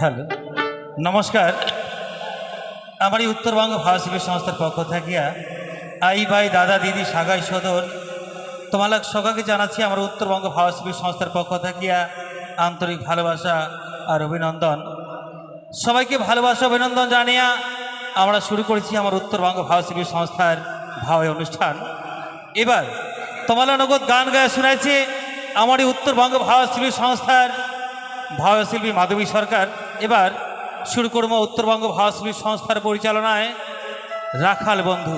Hello, নমস্কার। আমার এই উত্তরবঙ্গ ভাষাশিল্পী সংস্থার পক্ষ থাকিয়া আই ভাই দাদা দিদি সাগাই সদর তোমালাক সকাকে জানাচ্ছি আমার উত্তরবঙ্গ ভাষাশিল্পী সংস্থার পক্ষ থাকিয়া আন্তরিক ভালোবাসা আর অভিনন্দন। সবাইকে ভালোবাসা অভিনন্দন জানিয়া আমরা শুরু করেছি আমার উত্তরবঙ্গ ভাষাশিল্পী সংস্থার ভাবে অনুষ্ঠান। এবার তোমালা নগদ গান গায়ে শোনাইছে আমার এই উত্তরবঙ্গ ভাষাশিল্পী সংস্থার ভাবশিল্পী মাধবী সরকার। এবার শুরু করবো উত্তরবঙ্গ ভাষাশিল্পী সংস্থার পরিচালনায় রাখাল বন্ধু।